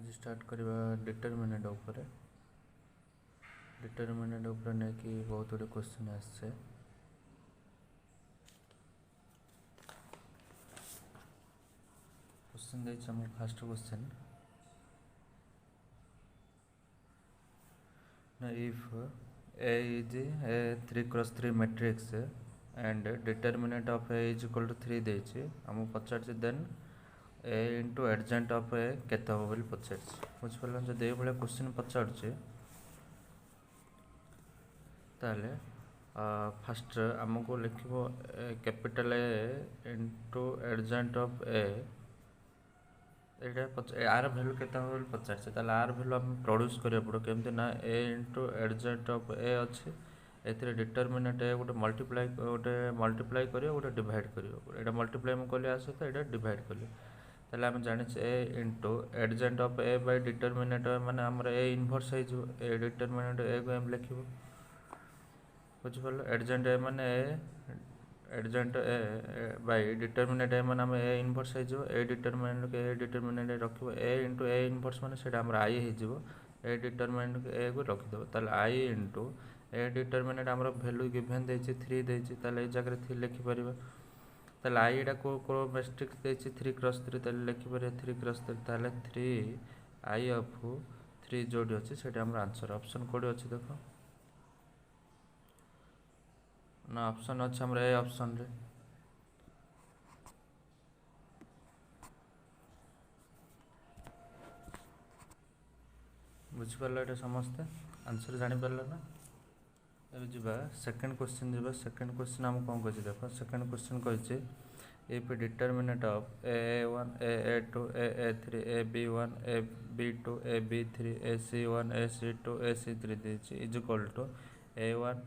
आज स्टार्ट करवा डिटरमिनेंट ऊपर डिटरमिनेंट ऊपर नहीं कि बहुत गुड क्वेश्चन आसছে क्वेश्चन देछ हम first question if A is a 3x3 matrix and determinant of A is equal to 3 देछि हम पचार then A into adjacent of A केते हो बोली पचार बुझ पड़ल जदि ए भले क्वेश्चन पचार ताले फर्स्ट आमको लिखिबो capital A into adjacent of A आर भैल्यू के पचार ताले आर भैल्यू आम प्रोड्यूस करिया पड़ो केमती ना ए इंटू एडजेंट ऑफ ए अच्छे ए डिटरमिनेंट ए गोटे मल्टीप्लाई करियो गोटे डिवाइड करियो एटा मल्टीप्लाई मु कली आसे तो एटा डिवाइड कली ताले आम जानि A into adjoint of A by determinant माने हमर ए इनवर्स है जो ए डिटरमिनेंट ए को हम लिखिबो बुझ पड़ल एडजेंट ए माने एडजेंट ए बाय डिटरमिनेंट ए माने हम ए इनवर्स है जो ए डिटरमिनेंट रखिबो ए इंटू ए इनवर्स माने सेटा हमर आई है जो ए डिटरमिनेंट ए को रखि दबो ताले आई इंटू ए डिटरमिनेंट हमर वैल्यू गिवन देछि 3 देछि ताले ए जगह 3 लिखि परिबो ताले आई एटा को मैट्रिक्स देछि 3 क्रॉस 3 ताले लिखि परिबो 3 क्रॉस 3 ताले 3 आई ऑफ 3 जोडी अछि सेटा हमर आंसर ऑप्शन कोड अछि देखो ना ऑप्शन अच्छा हमरा ए ऑप्शन रे बुझ परला एटा समस्त आंसर जानि परला ना अब जिबा सेकंड क्वेश्चन जिबा सेकंड क्वेश्चन हम कोन कहै देखो सेकंड क्वेश्चन कहै if determinant of a1 a2 a3 ab1 ab2 ab3 ac1 ac2 ac3 देछि is equal to a1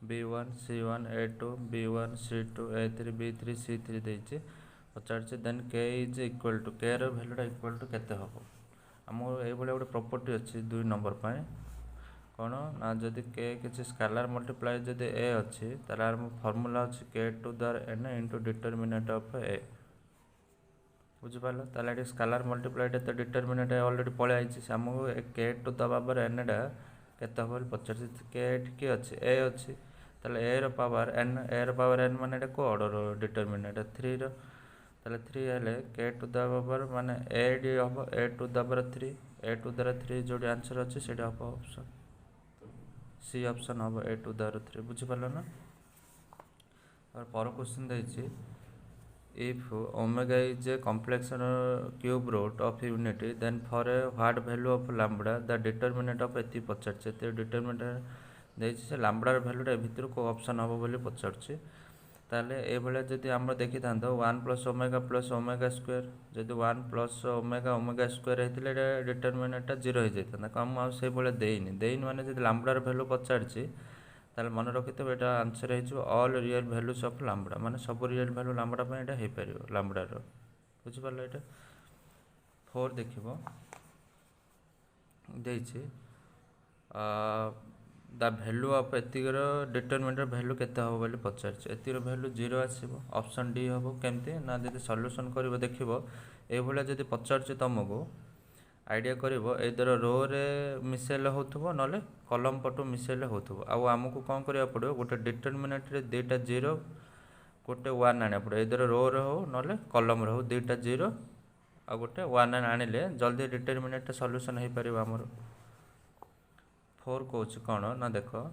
b1 c1 a2 b1 c2 a3 b3 c3 देछि पचार then k is equal to k रो वैल्यूटा equal to केते हबो हमर ए भले गोटे प्रॉपर्टी अछि 2 नंबर पाए कोन ना जदि k किछि स्केलर मल्टीप्लाई जदि a अछि तार फार्मूला अछि k to the n into determinant of a बुझ पालो ताले एटी स्केलर मल्टीप्लाई तो डिटरमिनेंट ऑलरेडी पळे आइछि हमहु k to the power n डा केते होल 50 k की अछि a अछि ताले a रो पावर n माने एटा को ऑर्डर डिटरमिनेंट 3 रो ताले 3 हेले k टू द पावर माने a डी हो a to the power 3 a to the 3 जोडी आंसर अछि सेटा हो ऑप्शन सी ऑप्शन हम ए टू द 3 बुझी पालो ना और पर क्वेश्चन देछि if omega is a complex cube root of unity then for a what value of lambda the determinant of एति पचारछे ते डिटरमिनेंट देछि से लैम्बडा वैल्यू रे भितर को ऑप्शन हबो बोली पचारछे ताले ए भले जदि हम देखि थांतो 1 + ओमेगा स्क्वायर जदि 1 + ओमेगा स्क्वायर हेतिले डिटरमिनेंट 0 हो जायता कम आ से भले देइन माने जदि लैम्बडा वैल्यू पचारछे ताले मन रखितो एटा आंसर है जो all real values of lambda माने सब रियल वैल्यू लैम्बडा पे एटा हे परियो लैम्बडा रो बुझ परलो एटा 4 देखिबो देछि द वैल्यू ऑफ एतिगर डिटरमिनेंट वैल्यू केते हो बोली पचारछ एतिर वैल्यू 0 आसीबो ऑप्शन डी हबो केमते ना जदि सॉल्यूशन करबो देखिबो ए भले जदि पचारछ तमको आइडिया करिवो एदर रो रे मिसेल होथबो नले कॉलम पटो मिसेल होथबो आ हमकु कोन करिया पड़ो गोटे डिटरमिनेंट रे दुटा 0 गोटे 1 आने पड़ो एदर रो रे हो नले कॉलम रे हो दुटा 0 आ गोटे 1 आनिले जल्दी डिटरमिनेंट सॉल्यूशन हे परिबो हमर 4 कोच कोन ना देखो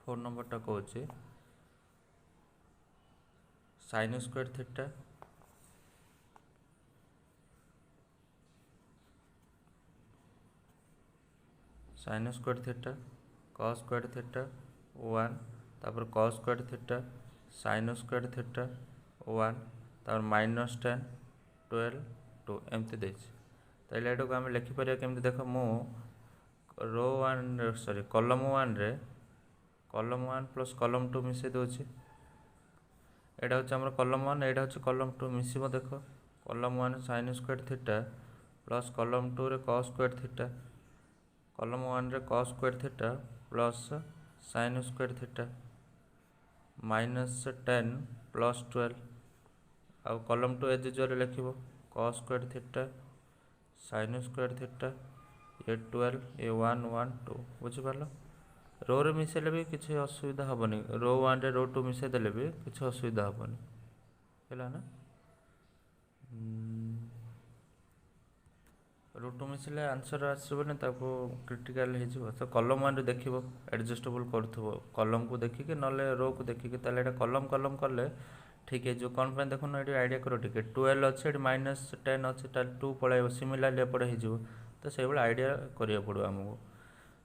4 नंबर टा coach sin square theta sin square theta cos square theta 1 तापर cos square theta sin square theta 1 तापर -10 12 2 एमती देछि ताले एटो हम लिखि परिया केमती देखो मो रो 1 सॉरी कॉलम 1 रे कॉलम 1 प्लस कॉलम 2 मिसे दोछि एटा होछ हमर कॉलम 1 एटा होछ कॉलम 2 मिसिबो देखो column 1 sin square theta plus column 2 रे cos स्क्वायर थीटा कॉलम 1 रे cos square theta plus sin square theta -10 plus 12 आ कॉलम 2 एज यूजुअल लिखिबो cos square theta sin square theta ये 12 ये 1 1 2 बुझिपार रो रे मिसेले भी किसी असुविधा हेनी रो 1 रे रो 2 मिसई देले भी किसी असुविधा हेनी है ना रो 2 मिसले आंसर आसबनी क्रिटिकाल हो तो कलम 1 देख एडजस्टेबल करूँ कलम को देखिए ना रो को देखिए ताले कलम कलम कले ठीक है जो कौन पे देखो ये आइडिया कर टे 12 अच्छे -10 अच्छे 2 पलैब सिमिलारली एपटे हो तो से आइडिया करा पड़ो आमको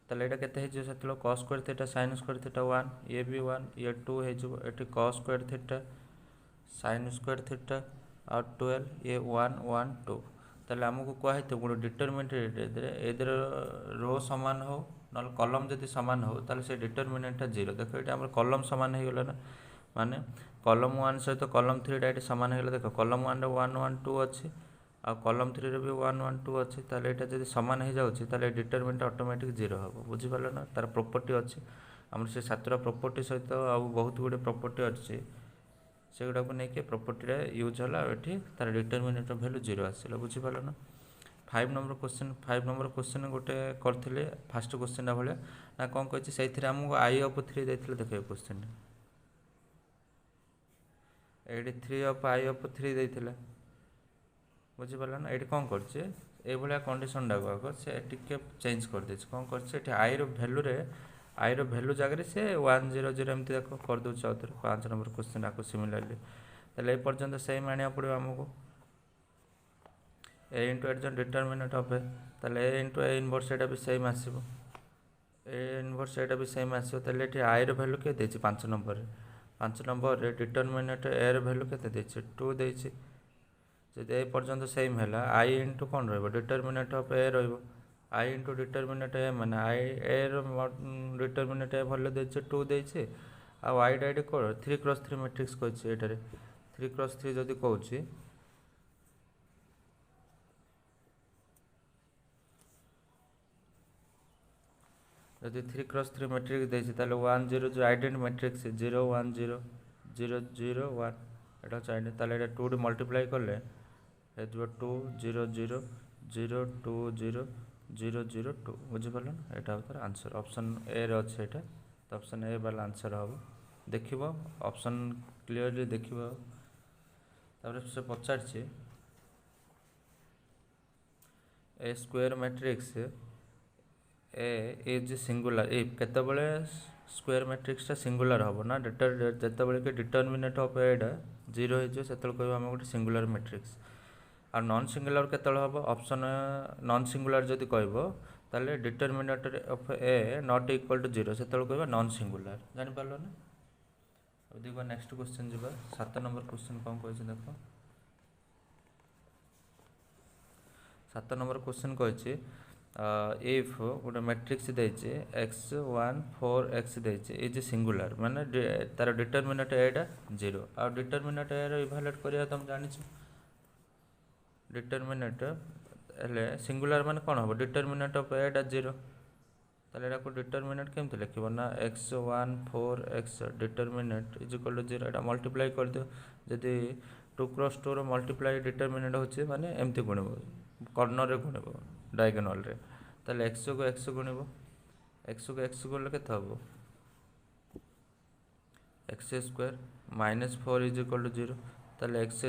ताले ये के cos square theta sin square theta 1 ये भी 1 ये 2 हो cos square theta sin square theta और 12 ये 1 1 2 ताले आमको कहते गोटे डिटरमिनेंट एदर रो सामान हो ना कलम जदि सामान हो ताले से डिटरमिनेंटा 0 देख ये आम कलम सामान हो गला ना माने कलम 1 सहित कलम 3 टा सामान हो देख कलम 1 1 1 2 अच्छी आ कलम 3 रे भी 1 1 2 अच्छी ताले एटा जदि सामान हो जाउछि ताले डिटरमिनेंट ऑटोमेटिक 0 हो बुझी पारल ना तार प्रॉपर्टी अच्छी आम से सातटा प्रॉपर्टी सहित आ बहुत गुडे प्रॉपर्टी अच्छी से गुड़ा को लेकिन प्रॉपर्टी यूज है तार डिटरमिनेंट वैल्यू 0 आसला बुझीपार ना 5 नंबर क्वेश्चन गोटे करते फास्ट क्वेश्चन भाया ना कौन कही से आमको आई ऑफ 3 देते देखे क्वेश्चन ये 3 ऑफ आई ऑफ 3 देते बुझीपार ना ये कौन कर कंडीशन डाक से टी चेंज कर दे कौन कर आई रैल्यू आई रैल्यू जगह से 1 0 0 एमती देख कर दूसरे आउे 5 नंबर क्वेश्चन आपको सिमिलारली ताले ए पर्यंत सेम आने पड़ो आमको ए इंटू एडजन डिटरमिनेंट ऑफ ए ताले ए इंटू ए इनवर्स एटा भी सेम आसीबो ए इनवर्स एटा भी सेम आसीबो ताले एठी आई रो वैल्यू के देछि 5 नंबर रे डिटरमिनेंट ए रो वैल्यू के देछि 2 देछि जदि ए पर्यंत सेम हैला आई इंटू कोन रहबो डिटरमिनेंट ऑफ ए रहबो आई इंटू डिटरमिनेंट ए माने आई ए डिटरमिनेंट ए भले देछे 2 देछे आ आई डाइड को 3x3 मैट्रिक्स कहछि एटारे 3x3 जदि कहछि जदि 3x3 मैट्रिक्स देछे ताले 1 0 जो आइडेंट मैट्रिक्स 0 1 0 0 0 1 एटा चाइने ताले एटा 2 रे मल्टीप्लाई करले ए जो 2 0 0 0 2 0 0 0 2 बुझीपार ना यहाँ तार आंसर ऑप्शन ए रे अच्छे यहाँ तो ऑप्शन ए वाला आंसर हम देख ऑप्शन क्लीयरली देख से पचार A square matrix A is singular if केतबले स्क्वायर मैट्रिक्स सिंगुलर हम ना जिते कि डिटरमिनेंट ऑफ एटा 0 हो कह आम गोटे सिंगुलर मैट्रिक्स आ नॉन सिंगुलर के हम ऑप्शन नॉन सिंगुलर जदि कह determinant of A not equal to 0 से कह नॉन सिंगुलर जानिपार ना देखो नेक्स्ट क्वेश्चन जी 7 नंबर क्वेश्चन कौन कही देख 7 नंबर क्वेश्चन कही इफ गोटे मैट्रिक्स देचे x1 4 x देचे इज सिंगुलर माने तार determinant Etah 0 uh determinant A row evaluate करिया तुम जानिछ डिटरमिनेंट हेले सिंगुलर माने कौन हम डिटरमिनेंट ऑफ एटा 0 ताले एटा को डिटरमिनेंट केमते लिखिबो ना x1 4 x determinant is equal to 0 एटा मल्टीप्लाई कर दियो जदि 2x2 रो मल्टीप्लाई डिटरमिनेंट होचे माने एमती गुणिबो कॉर्नर रे गुणिबो डायगोनल रे ताले x को x गुणिबो x को x गुणले केते हबो x² -4 इज इक्वल टू 0 ताले x²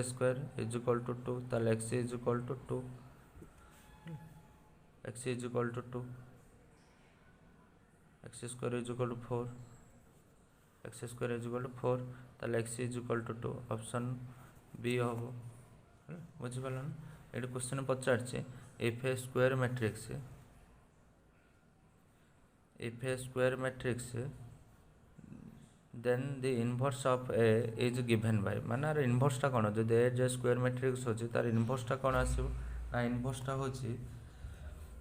इज इक्वल टू 2 ताले x is equal to 2 x is equal to 2 x² is equal to 4 x² is equal to 4 ताले x is equal to 2 option B हम बुझी पाल ना ये क्वेश्चन पचार if a square matrix then the inverse of A is given by माने आर इनवर्सटा कौन जो ए जो स्क्वायर मैट्रिक्स होची तार इनवर्सटा कौन आसीबो ना इनवर्सटा होची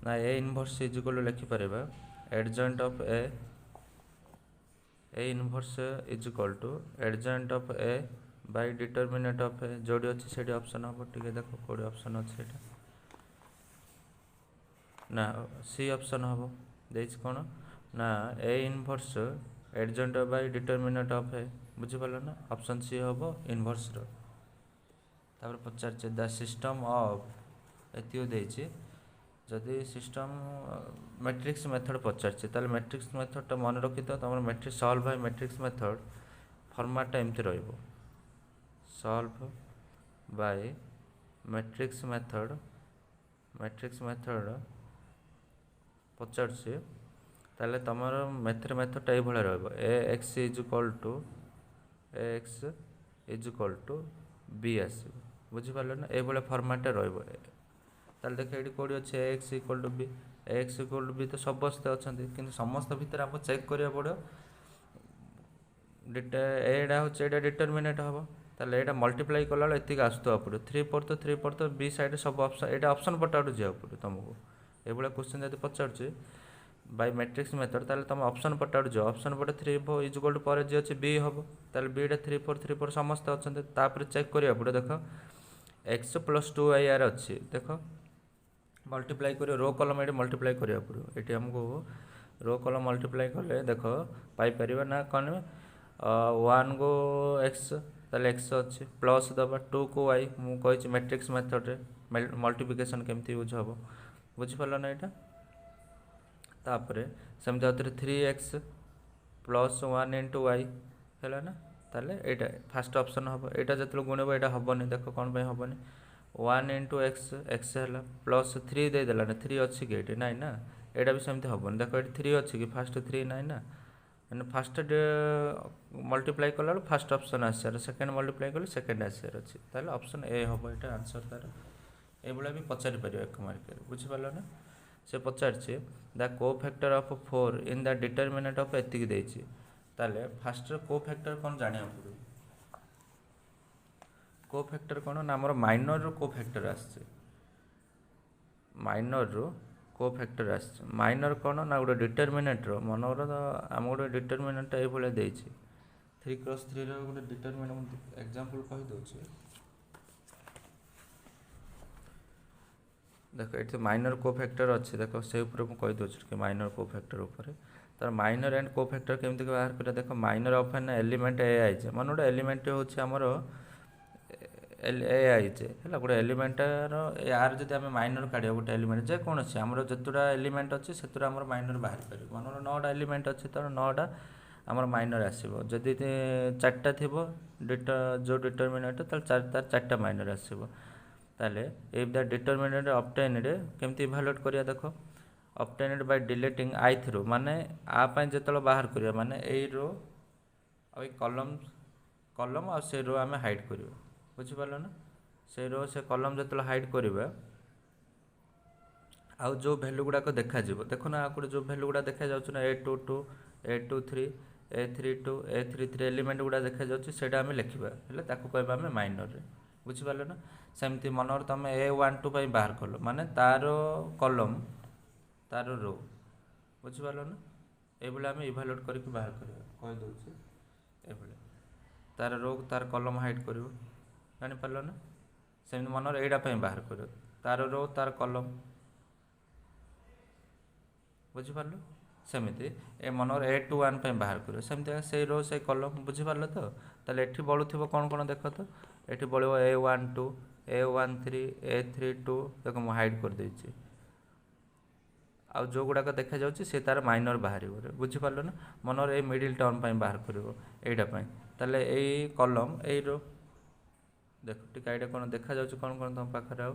ना A inverse is equal to लिखि परबा adjoint of A inverse is equal to adjoint of A by determinant of A जोडी अछि सेडी ऑप्शन हम ठीक देखो कोडी ऑप्शन अछि एटा ना सी ऑप्शन हम देछ कोन ना A inverse adjoint by determinant of A बुझी पाल ना ऑप्शन सी हम इनवर्स रो तापर पचार द सिस्टम ऑफ एतियो देछि जदि सिस्टम मैट्रिक्स मेथड पचार मैट्रिक्स मेथडटा मन रखी तो तुम matrix solve by matrix method फॉर्मेटटा एमती रहिबो सॉल्व बाय मैट्रिक्स मेथड पचार ताले तमर मेथडटा ये रहिबो ax = b आस बुझिपार ना ये फॉर्मेट रहिबो ताले देख ये कौटी अच्छे ax = b तो समस्ते अच्छा कि समस्त भितर आमको चेक करिया पड़ो एटा हूँ डिटरमिनेट हम ताले एटा मल्टीप्लाई कला एतिक आसुवा पड़ो 3 पर तो बी साइड सब ऑप्शन एटा ऑप्शन पटाटू जा पड़ो तुमको ये क्वेश्चन जब पचार बाय मैट्रिक्स मेथड ताले तुम ऑप्शन पटाटू जाओ ऑप्शन पटे 3 = पर जी अच्छे बी हम ताले बीटा 3 पर समस्त अच्छा तापर चेक करिया पड़ो देख x + 2ir अच्छी देख मल्टीप्लाई कर रो कलम ये मल्टीप्लाई करिया पड़ो ये हमको रो कलम मल्टीप्लाई कले देख पाइपर ना कौन 1 को x ताले x अच्छी प्लस दबा 2 को y मुझे मैट्रिक्स मेथड रे मल्टीप्लिकेशन केमती यूज हम बुझिपार ना यहाँ तापर सेमती आउे 3x + 1 × y है ना ताले एटा फास्ट ऑप्शन हम यहाँ जो गुणब यहाँ हेनी देख कौन पे हेनी 1 × x है प्लस 3 देदेला ना 3 अच्छी कि ये ना यहाँ भी सेमती हेनी देख ये 3 अच्छी कि फास्ट 3 ना मैंने फास्ट मल्टीप्लाई कला फास्ट ऑप्शन आसार सेकेंड मल्टीप्लाई कले सेकेंड आसार अच्छी ताले ऑप्शन ए हम यहाँ आंसर तार ये भी पचारि पार 1 मार्क बुझिपार ना से पचार the cofactor of 4 in the determinant of एतिक देछि ताले फास्ट कोफैक्टर कौन जानिया पड़ो कोफैक्टर कौन ना आमर माइनर रो कोफैक्टर आसছে माइनर रो कोफैक्टर आसছে माइनर कौन ना गोटे डिटरमिनेंट रो मनोर आम गोटे डिटरमिनेंट ये भाया देछि 3x3 रो गोटे डिटरमिनेंट एग्जांपल कहि दोछि देख ये माइनर कोफैक्टर अच्छे देख से कही दूसरी कि माइनर कोफैक्टर उपर तार माइनर एंड कोफैक्टर केमती बाहर कर देख minor of an element a ij मन गोटे एलिमेंट होमर ए आईजे है गोटे एलिमेंटर यार जब आम माइनर काढ़ गोटे एलिमेंट जेकोसी आम जितुटा एलिमेंट अच्छे से आम माइनर बाहर कर मन 9टा एलिमेंट अच्छे तर 9टा आम माइनर आसो जदि 4टा थी जो डिटरमिनेंट तार 4टा माइनर आसो ताले इफ द डिटरमिनेंट ऑब्टेन्ड केमती इवैल्यूएट करिया देखो obtained by deleting I through माने आप जो बाहर करिया माने ए रो आ कलम आ से रो आम हाइड कर बुझिपार ना से रो से कलम जो हाइड करवा आउ जो भैल्यू गुड़ाक देखा देखो ना आगे जो भैल्यू गुड़ा देखा जाऊँ A22 A23 A32 A33 element गुड़ा देखा जाऊँ आम लिखा है कहवा आम माइनर बुझिपार ना सेमती मनोर तुम A12 बाहर कल माने तार कलम तार रो बुझिपार ना ये आम इवैल्यूएट करके बाहर कर कहीदे तार रो तार कलम हाइड कर जापार ना सेमती मनोर यहीटा बाहर कर तार रो तार कलम बुझिपार सेमती ए मनोर A21 बाहर कर सेमती से रो से कलम बुझिपार तो ताले एठी बलुथिबो कौन कौन देख तो ये बढ़ो A12 A13 A32 देख मुझे हाइड कर देछि आउ जो गुड़ाक देखा जाऊँ सी तार माइनर बाहर बुझिपार ना मनोर ए मिडिल टर्म बाहर कर यहीटा ताले ए कलम ए रो देख टिका ये कौन देखा जाऊँ कौन कौन तुम पाखे आउ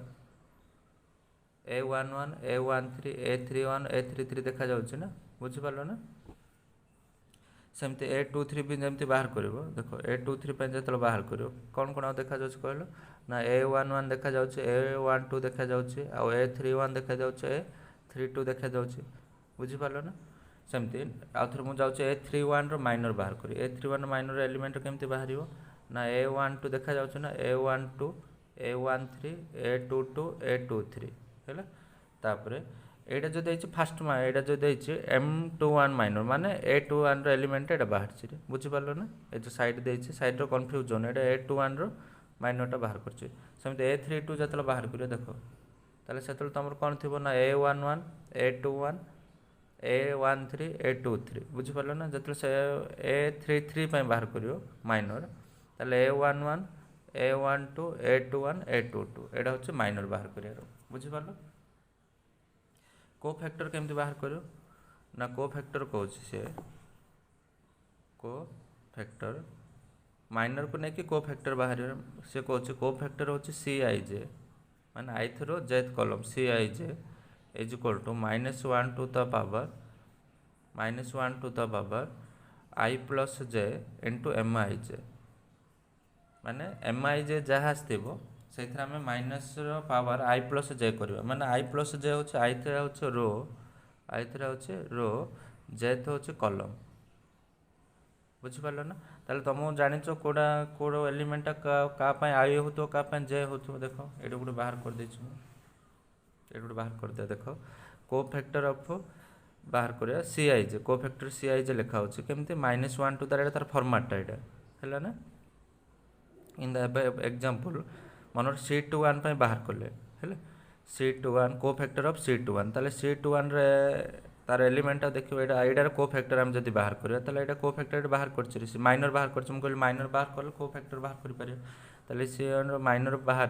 A11 A13 A31 A33 देखा जाऊँ ना बुझिपार ना सेमती A23 भी जमती बाहर कर देख A23 जो बाहर कर कौन कौन देखा जाऊँ कहल ना A11 देखा जाऊँ A12 देखा जाऊँ A31 देखा जाऊँ A32 देखा जाऊँ बुझिपार ना सेमती आउ थे मुझे A31 माइनर बाहर कर A31 माइनर एलिमेंट केमती बाहर ना A12 देखा जाऊँ ना A12 A13 A22 A23 है तापर यहाँ जो देती फास्ट यहाँ जो देती M21 माइनर माने A21 एलिमेंट ये बाहर बुझिपार ना ये जो साइड देती साइड कन्फ्यूजन ये A21 माइनरटा बाहर करमती A32 जो बाहर कर देख ताले से तुम कौन थी ना A11 A21 A13 A23 बुझिपार ना जो से A33 बाहर कर माइनर ताले A11 A1 to A21 A22 एटा हूँ माइनर बाहर कर बुझिपार को फैक्टर केमती बाहर कर ना को फैक्टर कौन सी को फैक्टर माइनर को लेकिन को फैक्टर बाहर से कौन को फैक्टर हूँ CIJ माने ith row jth column CIJ is equal to -1 to the power I plus J into MIJ माने MIJ जहाँ आसो से आम minus power I plus J करवा माने I प्लस J हूँ आईथ हूँ रो जेथ हूँ कॉलम बुझिपार ना ताले तुम जान कौटा कौड़ एलिमेंटा क्या आई हो क्या जे हो देख ये गोटे बाहर कर दे ये गोटे बाहर कर दे देख को फैक्टर ऑफ बाहर कर CIJ को फैक्टर CIJ लिखा हो केमती -1 टू तार फॉर्मेटा यहाँ है ना इन द एग्जांपल मन C21 बाहर कले C21 को फैक्टर ऑफ C21 ताले C21 रे तार एलिमेंटा देखिए एटार को फैक्टर आम जब बाहर करा ताले एटा को फैक्टर बाहर कर माइनर बाहर कर माइनर बाहर कले को फैक्टर बाहर कर सी माइनर बाहर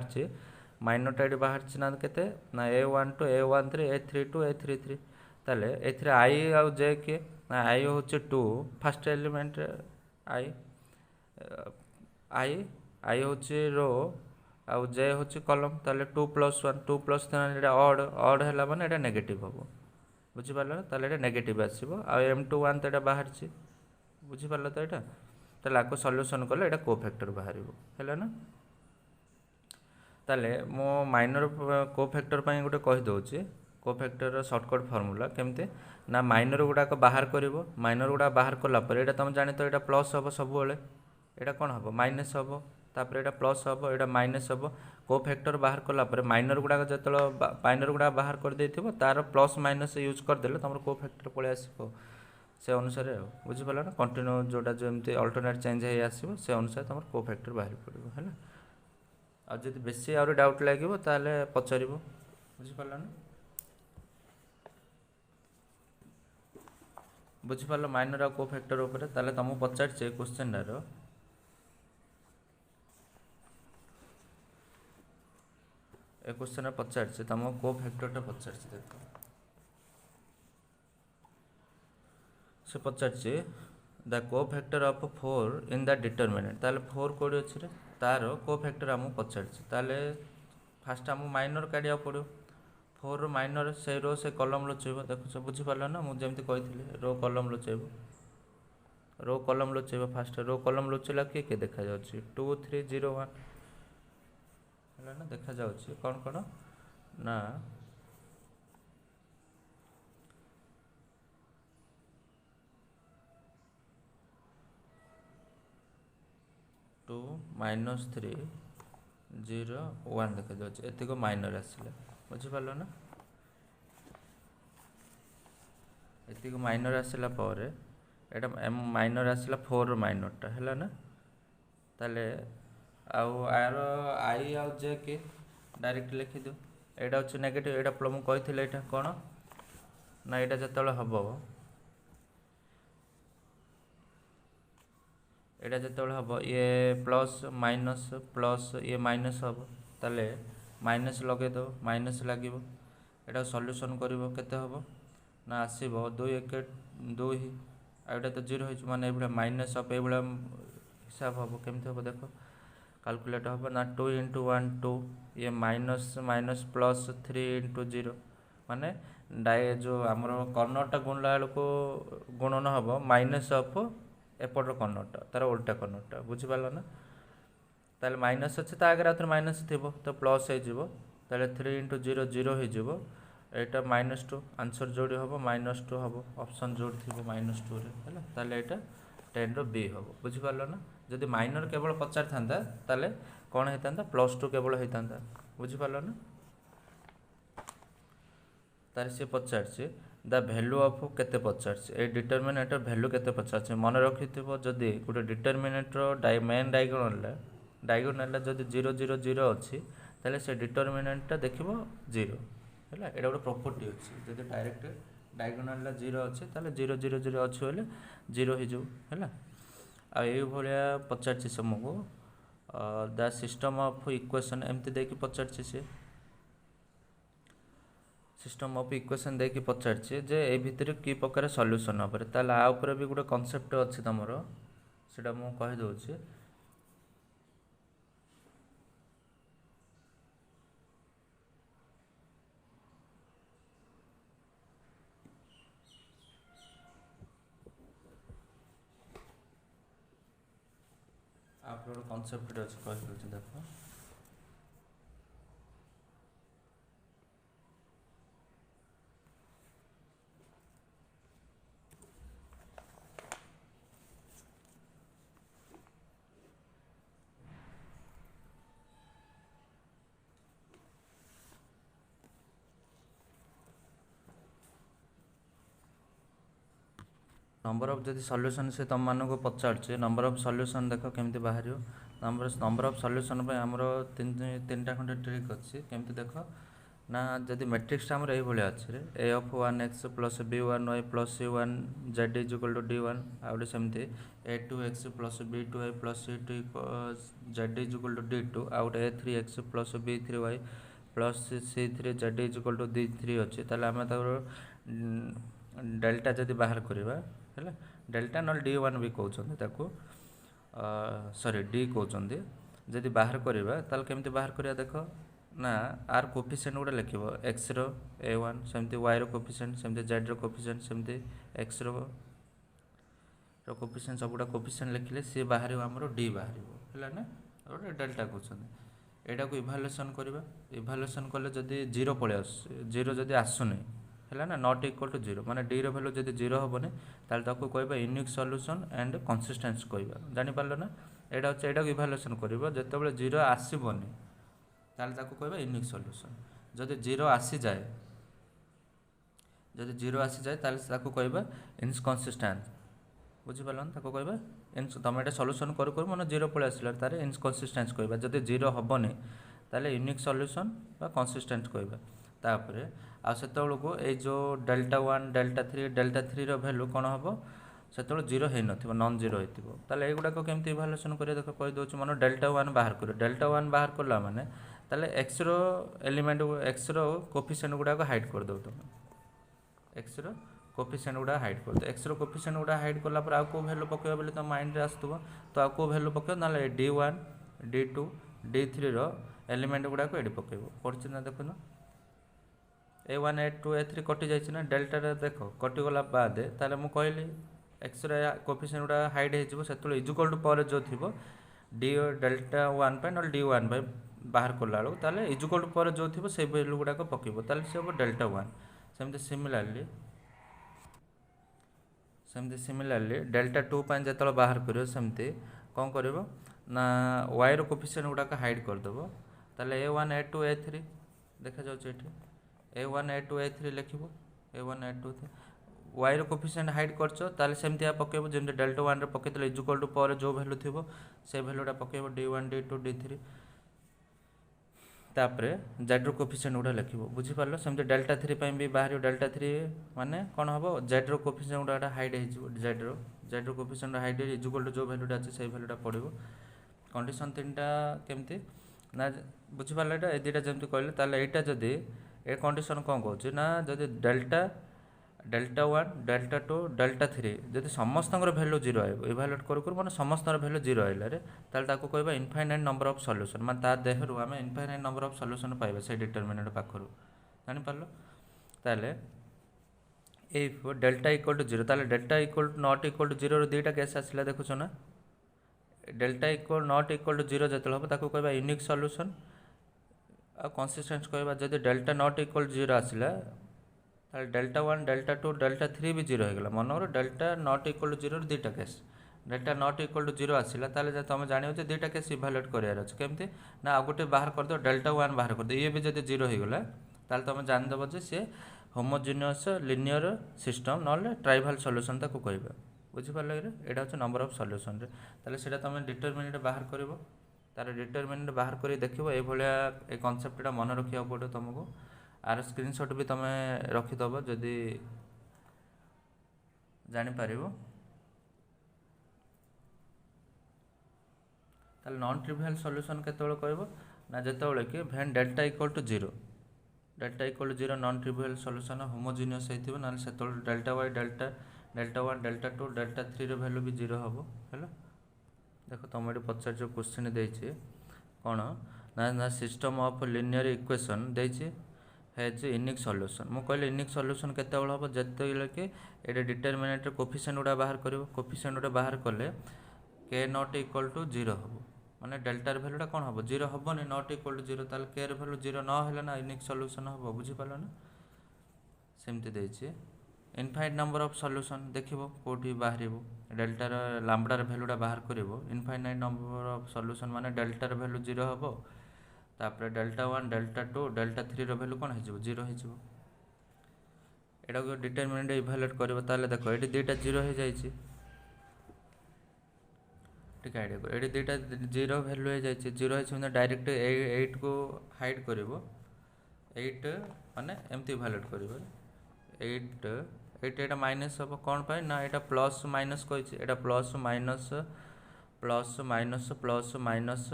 माइनरटा ये बाहर ना के ना A1 to A13 A3 to A33 ताले ए आई आउ जे किए ना आई हूँ 2 फास्ट एलिमेंट आई आई आई हूँ रो आउ जे हूँ कॉलम ताले 2 + 1 2 + 1 ऑड है माने एटा नेगेटिव हम बुझिपार ना ताले नेगेटिव आसो M21 तो ये बाहर बुझिपार तो यहाँ ताले आपको सॉल्यूशन कले एटा को फैक्टर बाहर है ना ताले मो माइनर को फैक्टर पर गोटे कहीदे को फैक्टर सर्टकट फॉर्मूला केमती ना माइनर गुड़ाक बाहर कर माइनर गुड़ा बाहर कलापर यहाँ तुम जान तो यहाँ प्लस हम सब यहाँ कौन हम माइनस हम तापर यहाँ प्लस हम यहाँ माइनस हम को फैक्टर बाहर कलापर माइनर गुड़ाक जो माइनर गुड़ा बाहर कर देथिबो तार प्लस माइनस यूज करदेले तुम को फैक्टर पलि आसो से अनुसार बुझिपार ना कंटिन्यू जोटा जमी अल्टरनेट चेंज हो आसो से अनुसार तुम को फैक्टर बाहर पड़ो है आदि बेसी आउरी डाउट लगे ताले पचार बुझिपार ना बुझिपार माइनर आ को फैक्टर उपर ताले तुमको पचार क्वेश्चन ए क्वेश्चन पचार तुम को फैक्टर पचार देख से पचार द को factor of 4 in the determinant ताले 4 कोड़ी अच्छे तार को फैक्टर आमको पचार ताले फास्ट आमको माइनर काढ़ा पड़ो 4 माइनर से रो से कलम लुचेब देख बुझिपार ना मुझे कही रो कलम लुचेब फास्ट रो कलम लुचेला किए देखा जा 2 3 0 1 है ना देखा जा कौन कौन ना 2 -3 0 1 देखा जाए एतिक माइनर आसला बुझिपार ना एतिक माइनर आसला पर एटा माइनर आसला 4 माइनरटा है ना ताले आर आई आउ जे के डायरेक्ट लिखिद एटा हूँ नेगेटिव एटा मुझे कही एटा कौन ना यहाँ जो हम यहाँ जो हम ये प्लस प्लस ये माइनस हम ताले माइनस लगे दो माइनस लगे यहाँ सॉल्यूशन कर हम ना आसब 2 1 2 आटा तो 0 हो माने माइनस अफ ये हिसाब हम केमती हम देख कैलकुलेट हम ना 2 × 1 2 ये माइनस माइनस प्लस 3 × 0 माने जो आमर कर्नरटा गुणला बेलू गुणन हम माइनस अफ एपटर कर्नरटा तार उल्टा कर्नरटा बुझिपार ना ताले माइनस अच्छे आगे आउे माइनस थी तो प्लस हो 3 × 0 0 हो यहाँ -2 आंसर जोड़ी हम -2 हम ऑप्शन जोड़ी थी -2 है ताले यहाँ 10 रो बी हम बुझिपार ना जदि माइनर केवल पचार था ताले कौन होता +2 केवल होता बुझिपार ना तार सी पचार द भैल्यू ऑफ केते पचार ए डिटरमिनेंटर भैल्यू केते पचार मन रखि जदि गोटे डिटरमिनेंटर मेन डायगोनाल जदि 0 0 0 अच्छी ताले से डिटरमिनेंटटा देखिबो 0 है एटा गोटे प्रॉपर्टी अच्छी जदि डायरेक्ट डायगोनाल 0 अच्छे ताले 0 0 0 अच्छे बोले 0 हो है आ ये भाया पचार तुमको द सिस्टम ऑफ इक्वेशन एमती देकी पचारछि से सिस्टम ऑफ इक्वेशन देकी पचारछि जे ए भितर की प्रकार सॉल्यूशन होबरे ताला आ ऊपर भी गुटे कांसेप्ट अछि तमरो सेटा मु कहि दउछि आप लोग कांसेप्ट अछि कहि दउछि देखो नंबर ऑफ जदि सॉल्यूशन से तुम मानको पचारछे नंबर ऑफ सॉल्यूशन देखो केमती बाहर नंबर ऑफ सॉल्यूशन पे हमरो तीनटा खंडे ट्रिक अछि केमती देखो ना जदि मैट्रिक्स हमर एई भले अछि रे a of 1x plus b1y plus c1 z is equal to d1 आउडे सेमती a2x plus b2y plus c2 z is equal to d2 आउडे a3x plus b3y plus c3 z is equal to d3 अछि ताले हम तारो delta जदि बाहर करबा है delta न d1 भी कहते ताको सॉरी d कहते जदि बाहर करबा ताल केमती बाहर करिया देखो ना आर कोफिशिएंट गुडा लिखिबो x रो a1 सेमती y रो कोफिशिएंट सेमती z रो कोफिशिएंट सेमती x रो कोफिशिएंट सब गुडा कोफिशिएंट लिखले से बाहर हमरो d बाहरिबो हैला ना और डेल्टा कहते एटा को इवैल्यूएशन करबा इवैल्यूएशन कले जदि 0 पळे आस 0 जदि आसुनी है ना नॉट इक्वल टू 0 माने डी रो वैल्यू जदि 0 हेबनी ताल ताको कहबा यूनिक सॉल्यूशन एंड कंसिस्टेंस कहबा जानि पारलो ना एटा को इवैल्यूएशन करबा जतबेले 0 आसीबनी ताल ताको कहबा यूनिक सॉल्यूशन जदि 0 आसी जाए जदि 0 आसी जाए ताल ताको कहबा इनकंसिस्टेंट बुझि पारलो ना ताको कहबा तुम एटा सॉल्यूशन करू करू माने 0 पळे आसिला तारे इनकंसिस्टेंस कहबा जदि 0 हेबनी ताले यूनिक सॉल्यूशन बा कंसिस्टेंट कहबा तापरे आ सेतबेलको ए जो डेल्टा 1 डेल्टा 3 रो वैल्यू कोन हबो सेतबेल 0 हे नथिबो नॉन 0 हेतिबो ताले एगुडा को केमती इवैल्यूएशन करिया देखो कहि दोछ माने डेल्टा 1 बाहर करो डेल्टा 1 बाहर करला माने ताले x रो एलिमेंट x रो कोफिशिएंट गुडा को हाइड कर दो तुम x रो कोफिशिएंट गुडा हाइड कर दो x रो कोफिशिएंट गुडा हाइड करला पर आ को वैल्यू पकेबा बोले त माइंड रे आस्तबो तो आ को वैल्यू पके नाले d1 d2 d3 रो एलिमेंट गुडा को एडी पकेबो पड़छ ना देखो ना a1 a2 a3 कटि जाइछि ना डेल्टा रे देखो कटि गला बाद ताले मु कहली x रे कोफिशिएंट गुडा हाइड हे जिवो सेतलो इक्वल टू पर जो थिबो d डेल्टा 1 पे नल d1 बाय बाहर करला लो ताले इक्वल टू पर जो थिबो से वैल्यू गुडा को पकेबो ताले से हो डेल्टा 1 सेमती सिमिलरली डेल्टा 2 पे जतलो बाहर करियो सेमती कोन करबो ना y रो कोफिशिएंट गुडा को हाइड कर देबो ताले a1 a2 a3 देखा जाउ एठी a1 a2 a3 लिखिबो a1 a2 y रो कोफिशिएंट हाइड करछो ताले सेमती आ पकेबो जेमते डेल्टा 1 रे पकेतले इक्वल टू पर जो वैल्यू थिबो से वैल्यूटा पकेबो d1 d2 d3 तापरे z रो कोफिशिएंट गुडा लिखिबो बुझि पारलो सेमते डेल्टा 3 पय भी बाहर डेल्टा 3 माने कोन हबो z रो कोफिशिएंट गुडा हाइड हे जिवो z रो कोफिशिएंट हाइड हे इक्वल टू जो वैल्यूटा अछि से वैल्यूटा पडिबो कंडीशन तीनटा केमती ना बुझि पारलो एटा ए दिटा जेमती कहले ताले एटा जदी ए कंडीशन कौन कहूँ ना जब डेल्टा 1 डेल्टा 2 डेल्टा 3 जब समस्त भैल्यू 0 आए इवैल्यूएट करू मैंने समस्त भैल्यू 0 आइले ताल कहबा इनफाइनाइट नंबर ऑफ सॉल्यूशन माने ता देहरु आम इनफाइनाइट नंबर ऑफ सॉल्यूशन पाइबा से डिटरमिनेंट पाखरु जानि पारलो ताले इफ डेल्टा इक्वल टू 0 ताले delta equal to not equal to 0 रो दुईटा केस आसिला देखुछ ना delta equal not equal to 0 जतल हो ताको कहबा यूनिक सॉल्यूशन आ कंसिस्टेंस कहबा जदि डेल्टा नॉट इक्वल 0 आसिला ताले डेल्टा 1 डेल्टा 2 डेल्टा 3 भी 0 हो गला मनोर डेल्टा नॉट इक्वल टू 0 दुईटा case delta not equal to 0 आसिला ताले तुम जानियो जे दुईटा केस इवैल्यूएट करियार अछि केमती ना आ गोटे बाहर कर दो डेल्टा 1 बाहर कर दो ये भी जदि 0 हो गला ताले तुम जान दबो जे से होमोजेनियस लिनियर सिस्टम नले ट्राइवल सॉल्यूशन ताको कहबा बुझि पारले रे एटा छ नंबर ऑफ सॉल्यूशन रे ताले सेटा तुम डिटरमिनेंट बाहर करबो तार डिटरमिनेंट बाहर करी देखिबो ए भलिया ए कांसेप्टटा मन रखिया पड़ो तुमको आर स्क्रीनशॉट भी तुम रखिदबो जदि जानि पारिबो ताले नॉन ट्रिवियल सॉल्यूशन केतेबेले कहबो ना जेतेबेले कि when delta equal to 0 delta equal to 0 non trivial solution homogeneous हेतिबो ना सेतेबेले delta y delta 1 delta 2 delta 3 रो वैल्यू भी 0 हबो हैला। देखो तुम ये पचार जो क्वेश्चन देइछे कोन ना सिस्टम ऑफ लिनियर इक्वेशन देइछे हैज यूनिक सॉल्यूशन मु कहले यूनिक सॉल्यूशन केतेबेले हबो जेतेबेले कि एटा डिटरमिनेंट कोफिशिएंट गुडा बाहर करिवो कोफिशिएंट गुडा बाहर करले k नॉट इक्वल टू 0 हबो माने डेल्टा र वैल्यूटा कोन हबो 0 हबोनी नॉट इक्वल टू 0 ताले k र वैल्यू 0 न हेले ना यूनिक सॉल्यूशन हबो बुझी पालो ना सेमति देइछे इनफाइनाइट नंबर ऑफ सॉल्यूशन देखिबो कोठी बाहरिबो डेल्टा र लैम्बडा र वैल्यूटा बाहर करिवो इनफाइनाइट नंबर ऑफ सॉल्यूशन माने डेल्टा र वैल्यू 0 हबो तापर डेल्टा 1 डेल्टा 2 डेल्टा 3 रो वैल्यू कोन हेजिबो 0 हेजिबो एटा को डिटरमिनेंट इवैल्यूएट करबो ताले देखो एटी दुईटा 0 हे जाईची ठीक है आइडिया एटी दुईटा 0 वैल्यू हे जाईची 0 हेछि म्हणजे डायरेक्ट 8 को हाइड करबो 8 माने एम्ति इवैल्यूएट करबो 8 एटा माइनस हबो कोन पाई ना एटा प्लस माइनस कहछि एटा plus minus plus minus plus minus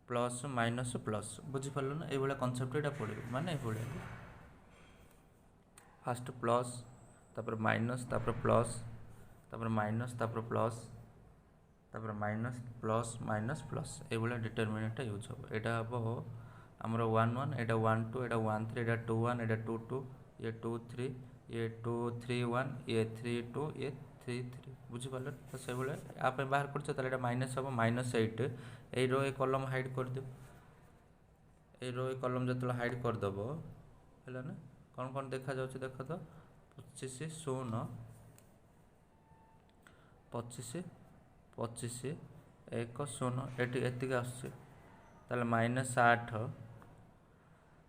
plus minus plus बुझी पारलो ना एभला कांसेप्ट एटा पढिबो माने एभला फर्स्ट प्लस तापर माइनस तापर प्लस तापर माइनस तापर प्लस तापर माइनस प्लस माइनस प्लस एभला डिटरमिनेंट यूज हो एटा हबो हमरो 1 1 एटा 1 2 एटा 1 3 एटा 2 1 एटा 2 2 ये 2 3 ये 2 3 1 ये 3 2 ये 3 3 बुझी पारलो तो से भले आप बाहर करछ त एटा माइनस हबो -8 ए रो ए कॉलम हाइड कर दो ए रो ए कॉलम जतला हाइड कर दबो हैला ना कौन कौन देखा जाउछ देखो तो 25 0 25 25 1 0 एटी एतिक आछे ताले -8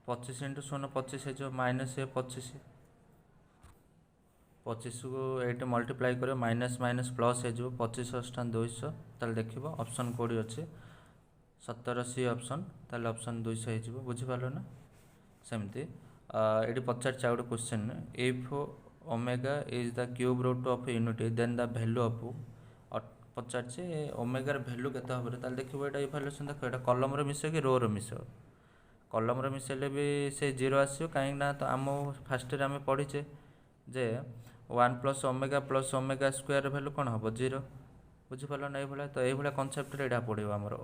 25 इंटू 0 25 है जो माइनस 25 25 को 8 मल्टीप्लाई करो माइनस माइनस प्लस है जो 25 अष्टा 200 ताले देखिबो ऑप्शन कोडी अछि 17 सी ऑप्शन ताले ऑप्शन 200 है जो बुझी पालो ना सेमती एटी पचार चाउड question if omega is the cube root of unity then the value of पचार से ओमेगा र वैल्यू केते हबरे ताले देखिबो एटा इवैल्यूएशन देखो एटा कॉलम रे मिसे कि रो रे मिसे कॉलम रे मिसेले भी से 0 आसियो काहे ना तो आम फर्स्ट रे हम पढिचे जे 1 प्लस ओमेगा स्क्वायर वैल्यू कौन हम 0 बुझीपाल ना ये तो ये कनसेप्ट एटा पड़ो आमर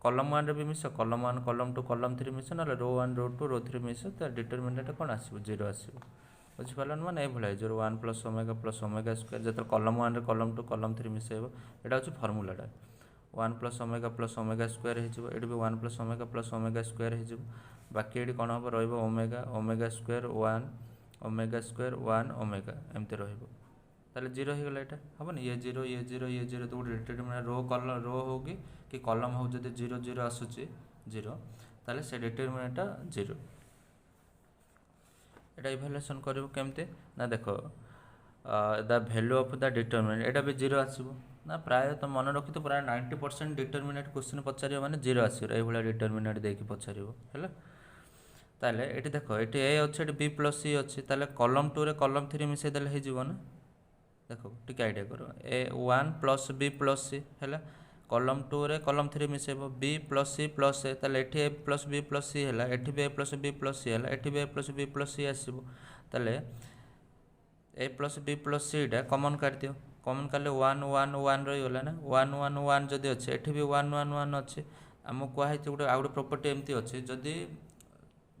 कलम 1 भी मिस कलम 1 कलम 2 कलम 3 मिस ना रो 1 रो 2 रो 3 मिस तो डिटरमिनेंट कौन आसो 0 आसो बुझीपाल ना ये जो 1 प्लस ओमेगा स्क्वायर जो कलम 1 कलम 2 कलम 3 मिसेब यहाँ हूँ फर्मूलाटा 1 प्लस ओमेगा स्क्वायर हो ये भी 1 प्लस ओमेगा स्क्वायर हो बाकी ये कौन हम रोमेगा omega square 1 omega square 1 omega एमती रहिबो ताले 0 हो गला एटा हबनी ये 0 ये 0 ये 0 तो डिटरमिनेंट रो कलम रो होगी कि कॉलम हो जदि 0 0 आसुची 0 ताले से डिटरमिनेंट 0 एटा इवैल्यूएशन करबो केमते ना देखो the value of the determinant एटा भी 0 आसीबो ना प्राय तो मन रखि तो प्राय 90% डिटरमिनेंट क्वेश्चन पचारियो माने 0 आसीबो ए भला डिटरमिनेंट देकी पचारियो हैला ताले एटी देखो एटी ए अच्छे एटी बी प्लस सी अच्छे ताले कॉलम 2 रे कॉलम 3 मिसे देले हे जीवो ना देखो ठीक आइडिया करो A 1 plus B plus C हैला कॉलम 2 रे कॉलम 3 मिसेबो B plus C plus A ताले एटी A plus B plus C हैला एटी B A plus B plus C हैला एटी B A plus B plus C आसीबो ताले A plus B plus C डा कॉमन कर दियो कॉमन करले 1 1 1 रही गला ना 1 1 1 जदी अच्छे एटी भी 1 1 1 अच्छे हम को है गुटे आउट प्रॉपर्टी एमती अच्छे जदी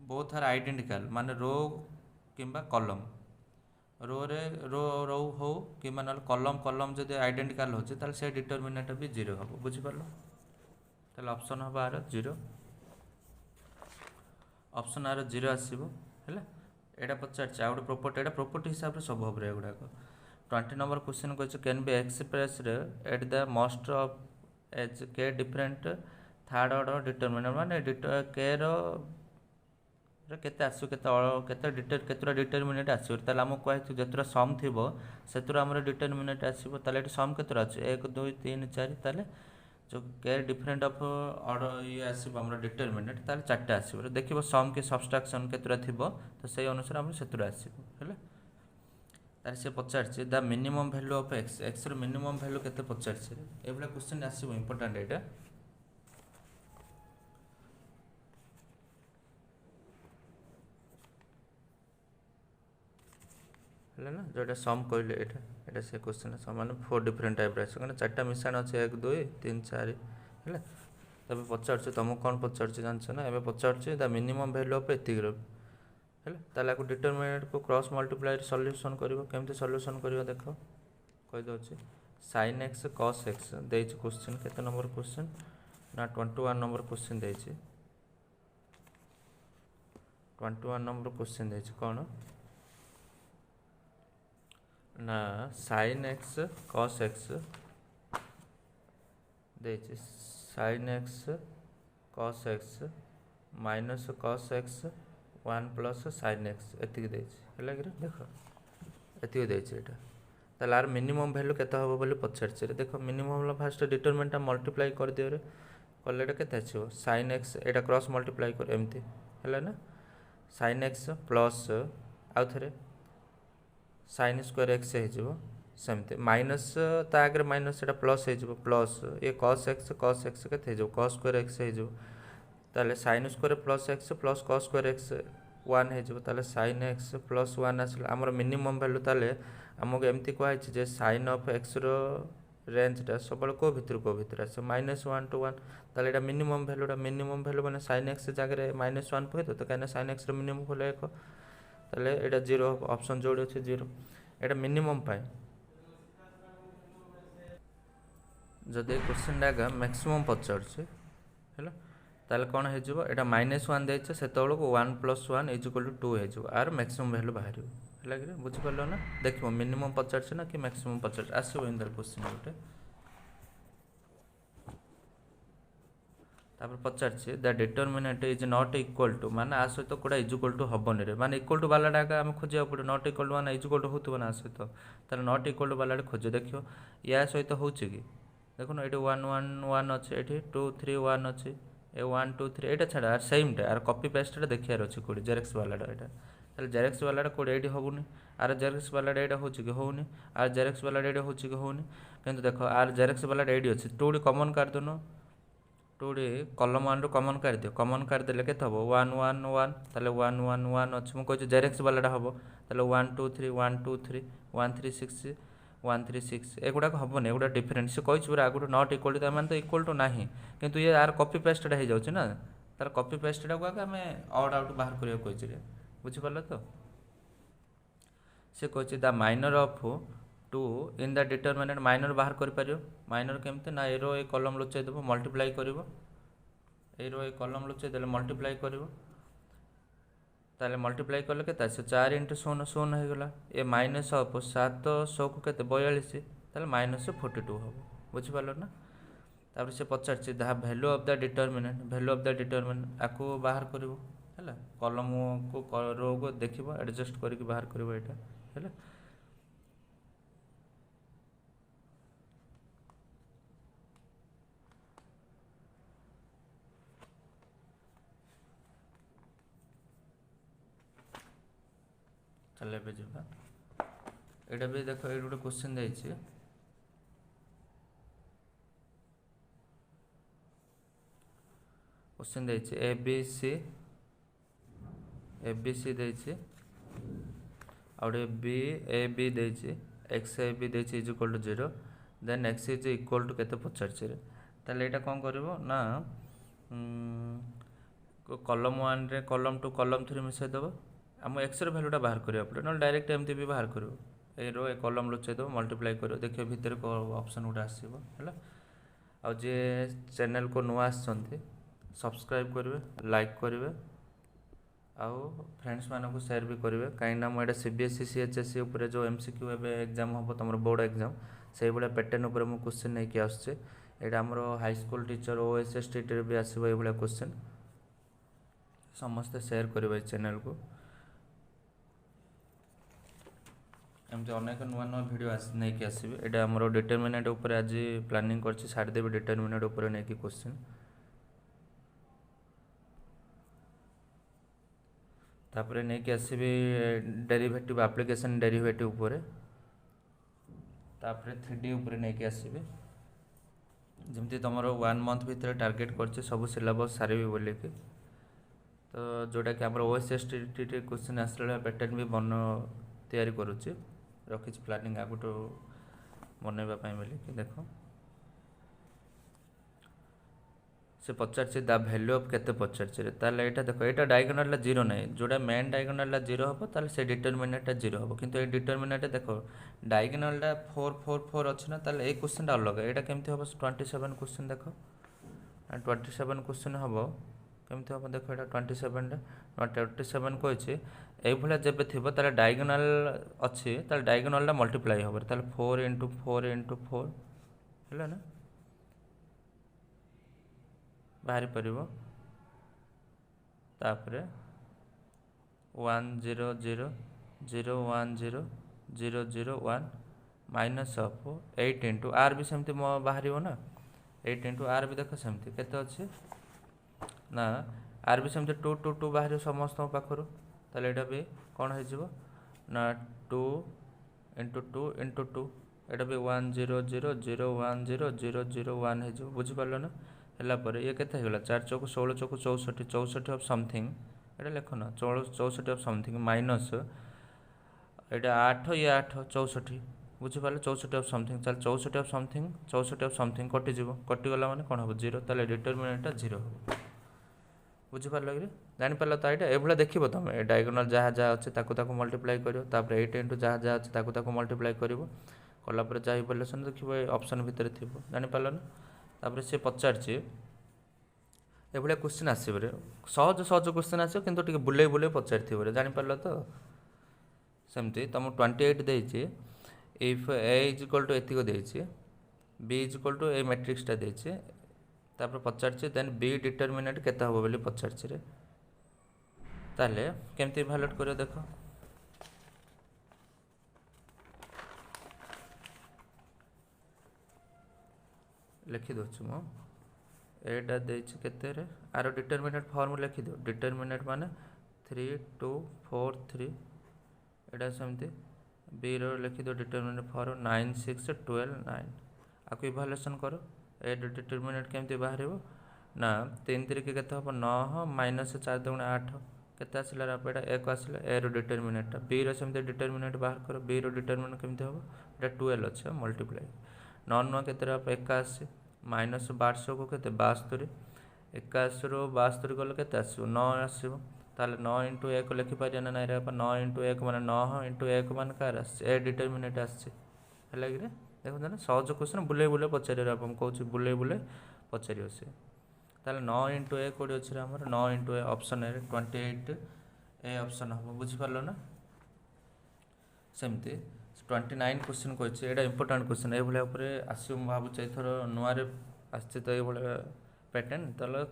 बोथ आर आइडेंटिकल माने रो किंबा कॉलम रो रे रो रो हो कि माने कॉलम कॉलम जदी आइडेंटिकल होचे ताले से डिटरमिनेंट भी 0 हो बुझी परलो ताले ऑप्शन हो आर 0 ऑप्शन आर 0 आसीबो हैला एटा पचार चाउड प्रॉपर्टी हिसाब रे सब होबरे गुडा को 20 नंबर क्वेश्चन कहछ can be expressed at the most of as K different third order determinant माने के रो केते आसो केते डिटरमिनेंट आसो ताले हम कहै जतरा सम थिबो सेतरा हमर डिटरमिनेंट आसीबो ताले एटी सम केतरा अछि 1 2 3 4 ताले जो के डिफरेंट ऑफ ऑर्डर ये आसीबो हमर डिटरमिनेंट ताले चारटा आसीबो देखिबो सम के सब्सट्रैक्शन केतरा थिबो तो सेही अनुसार हम सेतरा आसीबो हैला तार से पचारछि the minimum value of x रो मिनिमम वैल्यू केते पचारछि ए भला क्वेश्चन आसीबो इंपोर्टेंट एटा है ना जोटा सम कहले एटा से क्वेश्चन सम माने 4 डिफरेंट टाइप आस कहना 4टा मिशाण अच्छे 1 2 3 4 है तब पचार तुमको कौन पचार जानछ ना एवं पचार द मिनिमम वैल्यू ऑफ एतिक है ताला को डिटरमिनेंट को क्रॉस मल्टीप्लाई सॉल्यूशन करिवो केमते सॉल्यूशन करिवो देखो कहि दोछि sin x cos x देछि क्वेश्चन केते नंबर क्वेश्चन ना 21 नंबर क्वेश्चन देछि 21 नंबर क्वेश्चन देछि कोन ना sin x cos x देछि sin x cos x minus cos x 1 plus sin x एतिक देछि हैला कि देखो एतिक देछि एटा ताले आर मिनिमम वैल्यू केते हबो बोली पछारछि रे देखो मिनिमम फास्ट डिटरमिनेंट मल्टीप्लाई कर दियो रे कलेटा केते आछियो sin x एटा क्रॉस मल्टीप्लाई कर एमती हैला ना sin x प्लस आउ थरे sin स्क्वायर x हे जिवो सेमते माइनस ता आगे माइनस एटा प्लस हे जिवो प्लस ये cos x केते हे जिवो cos स्क्वायर x हे जिवो ताले sin square plus x plus cos square x 1 हे जिवो ताले sin x प्लस 1 आसला हमर मिनिमम वैल्यू ताले हमको एमती कहै छै जे sin ऑफ x रो रेंज टा सबल को भीतर आसे -1 to 1 ताले एटा मिनिमम वैल्यू माने sin x जगह रे -1 पके तो कहना sin x रो मिनिमम होले 1 ताले एटा 0 ऑप्शन जोड़ अछि 0 एटा मिनिमम पाए जदि क्वेश्चन डागा मैक्सिमम पचार छै हैला ताले कोन हे जिवो एटा -1 दै छै सेतोल को 1 + 1 = 2 हे जिवो आर मैक्सिमम वैल्यू बाहर लगे बुझी पार ना देखो मिनिमम पचार ना कि मैक्सिमम पचार आसो इन दर क्वेश्चन गोटे तापर पचार the determinant is not equal to माने आ सहित कोडा इक्वल टू हबनी रे माने इक्वल टू वाला डाका हम खोजिया पड़े नॉट इक्वल टू माने इक्वल टू होतबो ना सहित तार नॉट इक्वल टू वाला खोज देखियो या सहित होउची कि देखो ना एटी 1 1 1 अछि एटी 2 3 1 अछि ए 1 2 3 एटा छडा सेम टा आर कॉपी पेस्ट रे देखियार अछि कोडी जेरेक्स वाला एटा ताले जेरेक्स वाला कोड एडी होबुनी आर जेरेक्स वाला एडा होची कि होउनी आर जेरेक्स वाला एडा होची कि होउनी किंतु देखो आर जेरेक्स वाला एडी अछि टूडी कॉमन कर दनो टूडी कॉलम 1 रो कॉमन कर दियो कॉमन कर देले केत हबो 1 1 1 ताले 1 1 1 अछि म कहै छै जेरेक्स वाला हबो ताले 1 2 3 1 2 3 1 3 6 1 3 6 एगुडा हबोनी एगुडा डिफरेंट से कहै छै पूरा आगुडा नॉट इक्वल टू माने तो इक्वल टू नाही किंतु ये आर कॉपी पेस्ट रे हे जाउ छै ना तार कॉपी पेस्ट रा को हमें ऑड आउट बाहर करियो कहै छै बुझी पारला तो से कहछि the minor of 2 in the determinant minor बाहर कर पारियो माइनर केमते ना एरो ए कॉलम लुचै देबो मल्टीप्लाई करिवो एरो ए कॉलम लुचै देले मल्टीप्लाई करिवो ताले मल्टीप्लाई करले केता से 4 * 0 0 हे गेला ए माइनस ऑफ 7 100 को केते 42 ताले -42 हो बुझी पारलो ना तापर से पचार छि the value of the determinant आको बाहर करिवो हैला कॉलम को रो को देखिबो एडजस्ट करके बाहर करिवो एटा हैला चले बे जबा एटा भी देखो एटा क्वेश्चन दै छै क्वेश्चन दै छै ABC दै छै और B AB दै छै x AB दै छै = 0 then x is equal to केते पचार छै ताले एटा कोन करबो ना कॉलम 1 रे कॉलम 2 कॉलम 3 मिसे देबो हम x रे वैल्यूटा बाहर करिया पड़े न डायरेक्ट एमती भी बाहर करियो ए रो ए कॉलम लुचै दो मल्टीप्लाई करियो देखियो भीतर को ऑप्शन उडा आसीबो हैला आ जे चैनल को नुआ आछंती सब्सक्राइब करिवे लाइक करिवे आ फ्रेंड्स मानक शेयर भी करिवे काइना म एटा CBSE CHSE ऊपर जो MCQ एबे एग्जाम होबो तमर बोर्ड एग्जाम सेही बडा पैटर्न ऊपर म क्वेश्चन नै कि आछे एटा हमरो high school teacher OSS teacher भी आसीबो ए बडा क्वेश्चन समस्त शेयर करिवे चैनल को एमती अनेक नुआ नुआ वीडियो नहीं कि आसबे एटा हमरो डिटरमिनेंट ऊपर आज प्लानिंग करछि छाड़ देबे डिटरमिनेंट ऊपर नै कि क्वेश्चन तापरे नै कि आसबे डेरिवेटिव एप्लीकेशन डेरिवेटिव ऊपर तापरे 3D ऊपर नै कि आसबे जेमती तमरो 1 मंथ भीतर टारगेट करछि सब सिलेबस सारिबे बोले कि तो जोटा कि हमरो OSS क्वेश्चन आसले पैटर्न भी बन तैयारी करूछि रखी प्लानिंग आगुठ बनवाई बोलिकी देख से पचार द भैल्यू ऑफ केते पचार ताले एटा देखो एटा डायगोनाल जीरो ना जोड़ा मेन डायगोनाल जीरो हम ताले से डिटरमिनेंट जीरो हम किंतु ए डिटरमिनेंट देखो डायगोनाल 4 4 4 अच्छी ना ताले ए क्वेश्चन अलग एटा केमती हम 27 क्वेश्चन देखो 27 क्वेश्चन हम केमती हम देखो एटा 27 कही ये जब थी ताले डायगोनाल अच्छी ताले डायगोनाल मल्टीप्लाई हम ताले 4 इंटू 4 इंटू 4 है ना बाहरी परिबो तापरे 1 0 0 0 1 0 0 0 1 माइनस ऑफ 8 इंटू आर भी सेमती बाहर ना 8 इंटू आर भी देख सेमती केते अच्छे ना आर भी सेमती 2 2 2 बाहर समस्त पाखर ताले एटा भी कौन हो ना 2 इंटू 2 इंटू 2 एटा भी 1 0 0 0 1 0 0 0 1 हो बुझिपार ना है ये केते होगा 4 चौक 16 चौक 64 64 ऑफ समथिंग एटा लिख ना 64 ऑफ समथिंग माइनस एटा 8 ये 8 64 बुझिपारे 64 ऑफ समथिंग चल 64 ऑफ समथिंग 64 ऑफ समथिंग कटिज कटिगला माने कौन हम जीरो ताले डिटरमिनेंट जीरो हम बुझिपार कि जापार तो यहाँ ये देख तुम डायगोनाल जहाँ जहाँ अच्छे ताकू मल्टीप्लाई कर 8 इंटू जहाँ जहाँ अच्छे ताकू मल्टीप्लाई कलापर जहाँ इवल्यूशन देखिए ऑप्शन भितर थी जापार ना तापर सी पचार ये क्वेश्चन आसवे सहज सहज क्वेश्चन आस कि बुले बुले पचार जापार तो सेमती तुम 28 देती if A is equal to एतिक देती B is equal to A मैट्रिक्सटा देती तापर पचार देन बी डिटरमिनेंट केते हम बोली पचार ताले केमती इभालुएट कर देख लिखि दूँ मु एटा देते आर डिटरमिनेंट फॉर्म लिखि दो डिटरमिनेंट माने 3 2 4 3 एटा सेमती बी रो लिखि दो डिटरमिनेंट फॉर्म 9 6 12 9 आपको इभालुएशन करो ए डिटरमिनेंट केमती बाहर ना 3 3 के हम 9 माइनस 4 2 8 केते आसला एटा 1 आसला ए रो डिटरमिनेंट बी रो सेमती डिटरमिनेंट बाहर करो बी रो डिटरमिनेंट केमती हम एटा 12 अच्छे मल्टीप्लाई 9 9 के 81 माइनस 12 को के 72 81 रो 72 गल के 9 आसो ताले 9 इंटू 1 लिखिपार ना ना 9 इंटू 1 मान 9 इंटू 1 मान कार ए डिटरमिनेंट आसचे है कि देखो ना सहज क्वेश्चन बुले बुले पचार कहूँ बुले बुले पचार सी ताले 9 इंटू 1 कोड़ी अच्छे आम 9 into A option A 28 A option हम बुझिपार ना सेमती 29 क्वेश्चन कही यहाँ इंपोर्टाट क्वेश्चन ये आस भावुचे एथर नुआरे आसचे तो ये पैटर्न ताले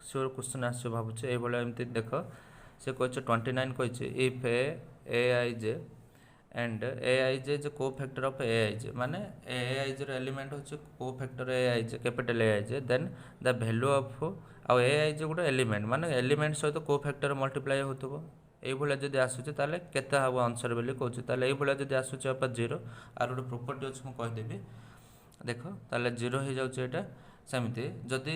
श्योर क्वेश्चन आस भावुचे ये एमती देख से कह 29 कही if A I J and A I जे को फैक्टर ऑफ ए आई जे माने ए आई जे एलिमेंट होचे cofactor A I J capital A I J then the value of आ ए आई जे गोटे एलिमेंट माने element सहित को factor multiply होतबो ये जब आसूचे ताले केते हम आंसर बोली कहूँ ताले ये जब आसूचे आप जीरो आर गोटे प्रॉपर्टी अच्छे मुझे कहीदेवी देख ताले जीरो हो जाए सेमती जदि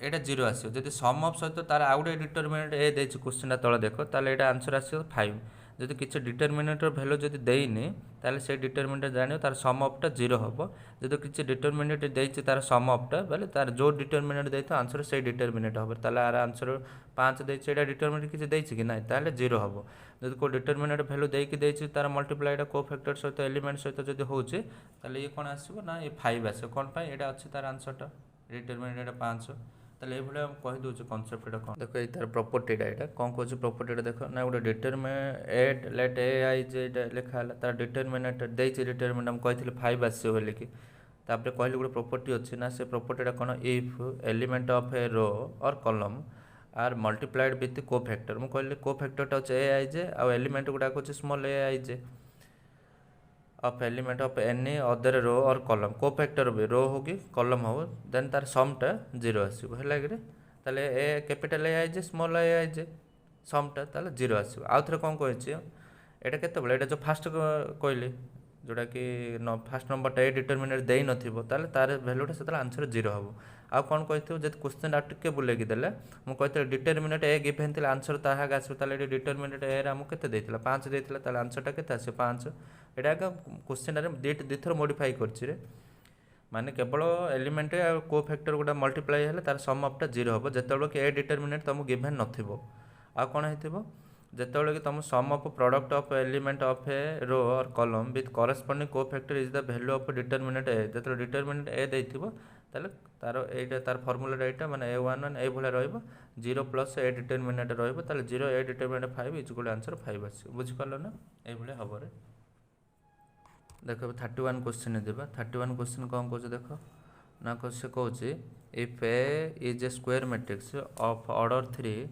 यहाँ जीरो आसो जब सम अफ सहित तार आउ गोटे डिटरमिनेंट ए दे क्वेश्चन तले देख ताले यहाँ आंसर आसो 5 जदि किसी डिटरमिनेंट भैल्यू जब देनी ताले से डिटरमिनेंट जान तार सम अफ्टा जीरो हम जब किसी डिटरमिनेंट देती तार सम अफ्टा बोले तार जो डिटरमिनेंट दे आंसर से डिटरमिनेंट हम ताले आर आंसर 5 देती डिटरमिनेंट किसी देती कि ना ताले जीरो हम जब को डिटरमिनेंट भैल्यू देकी तार मल्टीप्लाईटा को फैक्टर सहित एलिमेंट सहित जब होचे ताले ये कौन आसो ना ये 5 आस कौन यहाँ अच्छे तार आंसरटा डिटरमिनेंट 5 ताले ये कहीदे कनसेप्टा कौन देख ये तार प्रॉपर्टीटा यहाँ कौन कौन प्रॉपर्टीटा देख ना गोटे डिटरमिनेट लेट ए आई जे लिखा तार डिटरमिनेट देती डिटरमिनेट हम कही 5 आसो बोलिकी तापर कहली गोटे प्रॉपर्टी अच्छी ना से प्रॉपर्टीटा कौन if element of A row और कॉलम आर मल्टीप्लाइड विथ को फैक्टर मुझे कहली को फैक्टरटा अच्छे ए आई जे आ एलिमेंट गुड़ाक अच्छे small A I J of element of any other row और कॉलम को फैक्टर भी रो होगी कॉलम हो देन तार समटा जीरो आसो है कि ताले ए capital A I J small A I जे समटा ताले जीरो आसो आउ थे कौन कही यहाँ केत जो फास्ट कहली जोटा कि फास्ट नंबरटा ए डिटरमिनेंट दे नथिबो ताले तार वैल्यूटा से आंसर जीरो हम आउ कौन कही जब क्वेश्चन टे बुलेकी देले मुझे डिटरमिनेट ए गिभेन थे आंसर ताहा आसो डिटरमिनेट ए आमको के 5 देता आंसरटा के 5 यहाँ आगे क्वेश्चन दी थर मॉडिफाई कर माने केवल एलिमेंट को फैक्टर गुड़ा मल्टीप्लाई है तार सम अफ्टा 0 हम जो कि ए डिटरमिनेट तुमको गिभेन नथिबो आ कौन होइथिबो जेतेबेले कि तुम sum of product of element of A row और column with corresponding cofactor is the value of determinant A जो डिटरमिनेट ए देथिबो ताले तार एटा तार फॉर्मूला एटा माने a11 ए भले रहइबो 0 प्लस ए डिटरमिनेट रहइबो ताले 0 ए डिटरमिनेट 5 इज इक्वल आंसर 5 आसी बुझि पालो ना ए भले हबरे देखो 31 क्वेश्चन देबा 31 क्वेश्चन कौन कहछ देखो ना से कहछ if A is A square matrix of order 3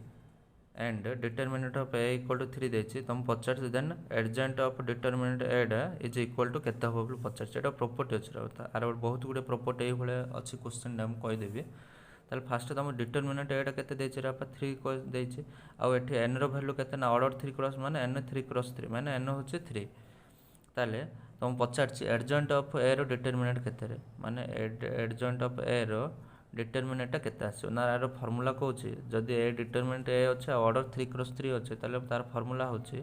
and determinant of A equal to 3 देछि तुम पचार देन एडजेंट ऑफ डिटरमिनेट एडा इज इक्वल टू केते हो बोल पचार एटा प्रॉपर्टी अछि आर बहुत गुडे प्रॉपर्टी ए भले अछि क्वेश्चन हम कहि देबी ताल फास्ट तुम डिटरमिनेट एडा केते देछि रा 3 को देछि आ एठी n रो वैल्यू केते ना ऑर्डर 3 क्रॉस माने n 3 क्रॉस 3 माने n होछि 3 ताले तुम पचार एडजेंट ऑफ ए रो डिटरमिनेट केते रे माने एडजेंट ऑफ ए रो डिटरमिनेटा केते आसो ना यार फार्मूला कहूँ जदि ए डिटरमिनेट ए अच्छे ऑर्डर 3 क्रॉस 3 अच्छे ताले तार फार्मूला होची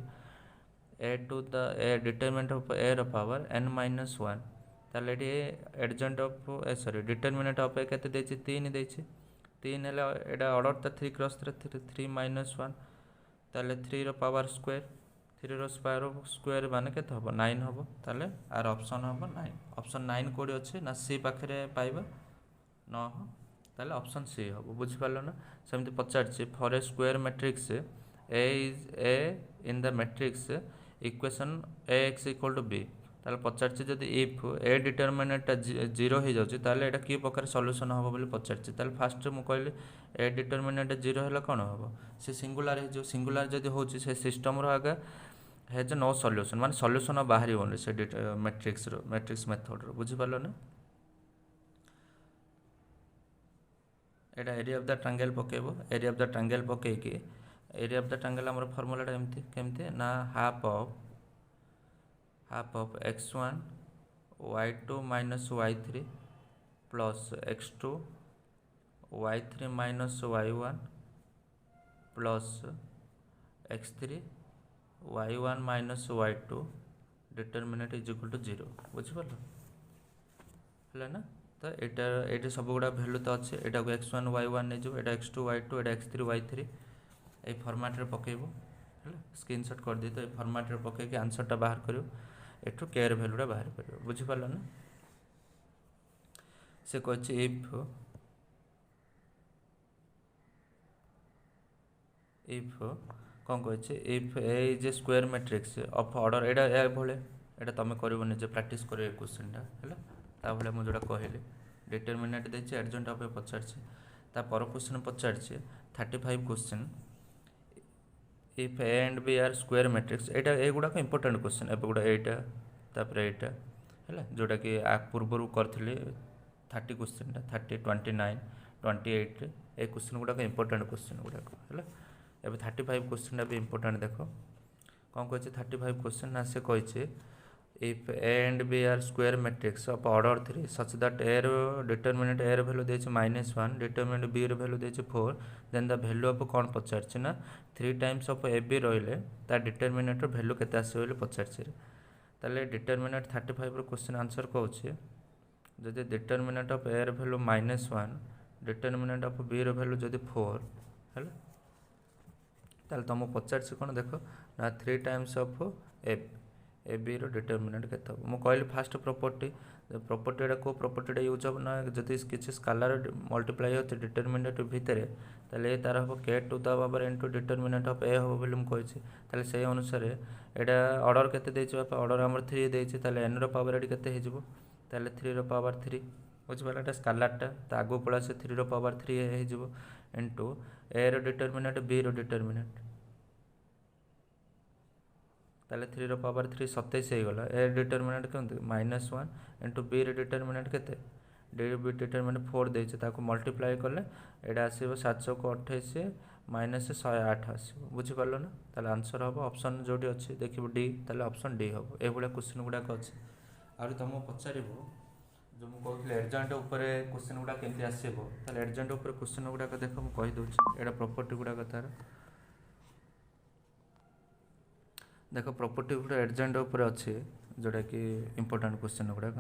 A to the A determinant of A रो पावर n माइनस 1 ताले एटी adjoint of A sorry determinant of A केते देछि 3 देछि 3 हेला एटा ऑर्डर त 3 क्रॉस 3 माइनस 1 ताले 3 रो पावर स्क्वायर 3 रो स्क्वायर माने केते हबो 9 हबो ताले आर ऑप्शन हबो 9 ऑप्शन 9 कोडी अछि ना सी पाखरे पाइबा न ताले ऑप्शन सी हम बुझिपाल ना सेमती पचार for A square matrix A is A in the matrix equation A X equal to B ताले पचार जदि इफ ए डिटरमिनेट 0 हो जाउची ताले एटा की प्रकार सॉल्यूशन हम बोली पचार ताले फास्ट मु कहली ए डिटरमिनेट 0 हला कोन हो से सिंगुलर है जो सिंगुलर जदि होची से सिस्टम रो आगे हैज नो सॉल्यूशन माने सॉल्यूशन बाहरी ओनली से मैट्रिक्स मेथड रो बुझिपाल ना एटा एरिया ऑफ द ट्रायंगल पकेबो एरिया ऑफ द ट्रायंगल पकेकी एरिया ऑफ द ट्रायंगल हमर फार्मूलाटा एमती केमती ना half of x1 y2 minus y3 plus x2 y3 minus y1 plus x3 y1 minus y2 determinant is equal to 0 बुझिपालो हला ना तो ये सब गुड़ा भैल्यू तो अच्छे यहाँ को x1 y1 नहीं जो यहाँ x2 y2 यहाँ x3 y3 ये फॉर्मेट रे पकेबो है स्क्रीनशॉट कर दी तो ये फॉर्मेट रे पके के आंसरटा बाहर करियो एठू के र वैल्यूटा बाहर करियो बुझि पालो ना से कहछि इफ कौन कहछि if A is A square matrix of order एटा ए भले एटा तमे करबो जे प्रैक्टिस करियो क्वेश्चनटा हैला ता भले मु जोटा कहली डिटरमिनेट देछि एडजेंट ऑफ ए पचारछि ता पर क्वेश्चन पचारछि 35 question if A and B are square matrix एटा ए गुडा को इंपोर्टेंट क्वेश्चन ए गुडा एटा तापर एटा हैला जोटा कि आ पूर्वरु करथिले 30 क्वेश्चन 30 29 28 ए क्वेश्चन गुडा को इंपोर्टेंट क्वेश्चन गुडा को हैला एबे 35 क्वेश्चन भी इंपोर्टेंट देखो कौन कहछि 35 क्वेश्चन ना से कहछि if a and b are square matrix of order 3 such that a row determinant a row value देछि -1 determinant b रो value देछि 4 then the value of कौन पचारछि ना 3 times of ab रहिले ता determinant रो value केते आसी बोली पचारछि ताले determinant 35 रो क्वेश्चन आंसर कहछि जदि determinant of a row value -1 determinant of b row value जदि 4 हैला ताले तुम पचारछि कोन देखो ना 3 times of a A B रो डिटरमिनेंट केते हो मु कहली फास्ट प्रॉपर्टी प्रॉपर्टीटा को प्रॉपर्टीटा यूज हो ना जदि किसी स्केलर मल्टीप्लाई होते डिटरमिनेंट भितर ताले तार हो के to the power into determinant of A हो बोली मु कहिछि ताले सेही अनुसार एटा ऑर्डर केते देछि बापा ऑर्डर हमर 3 देछि ताले n रो पावर एटी केते हे जिवो ताले 3 रो पावर 3 बुझि पाला एटा स्केलरटा ता आगो पळा से 3 रो पावर 3 हे जिवो इनटू ए रो डिटरमिनेंट बी रो डिटरमिनेंट ताले 3 रो पावर 3 27 हे गला ए डिटरमिनेंट केमते -1 इनटू बी रे डिटरमिनेंट केते डी बी डिटरमिनेंट 4 देछि ताको मल्टीप्लाई करले एडा आसीबो 700 को 28 माइनस 108 आसीबो बुझि पारलो ना ताले आंसर हबो ऑप्शन जोडी अछि देखिबो डी ताले ऑप्शन डी हबो ए भले क्वेश्चन गुडा को अछि आरो तमो पचारिबो जो मुझे कहूँ एडजॉइंट उपरे क्वेश्चन गुड़ा केमती आसो ताल एडजॉइंट उपरे क्वेश्चन गुड़ाक देख मुझे कहीदे यहाँ प्रॉपर्टी गुड़ाक तार देख प्रॉपर्टी गुड़ा एडजॉइंट उपरे अच्छे जोटा कि इंपोर्टेंट क्वेश्चन गुड़ाक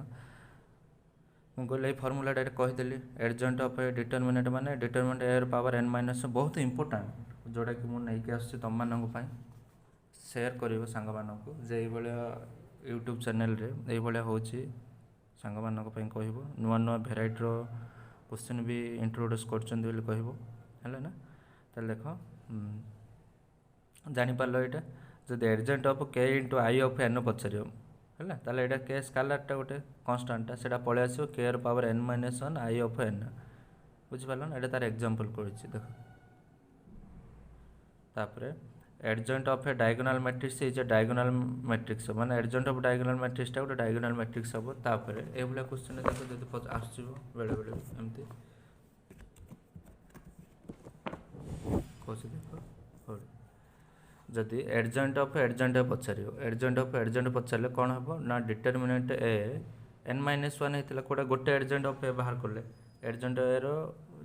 मुझे कहले फर्मूला डायरेक्ट कहीदेली एडजॉइंट ऑफ ए डिटरमिनेंट माने determinant A power n minus बहुत इंपोर्टेंट जोटा कि मुझे नहीं आसूँ तुम मानक सेयार कर सांग मानक जे यूट्यूब चैनल रे ये हूँ सांग मानक कह नुआ नुआ भेराइटर क्वेश्चन भी इंट्रोड्यूस कर ना तो देख जापार यहाँ जब adjoint of k into I of n पचार है ताले यहाँ के स्केलरटा गोटे कन्स्टाटा से पलि आस के power n minus one I of n बुझिपार ना यहाँ तार एग्जांपल कर देख तापर adjoint of A diagonal matrix is a diagonal matrix माने एडजॉइंट ऑफ डायगोनल मैट्रिक्सटा गोटे डायगोनल मैट्रिक्स हम तापर ये क्वेश्चन देख जब आसो बेले बेले एमती कौन देख जदि एडजॉइंट ऑफ एडजॉइंट पचार एडजॉइंट ऑफ एडजॉइंट पचारे कौन हम ना determinant A n minus one होता कौटा गोटे एडजॉइंट ऑफ ए बाहर कले एडजॉइंट ए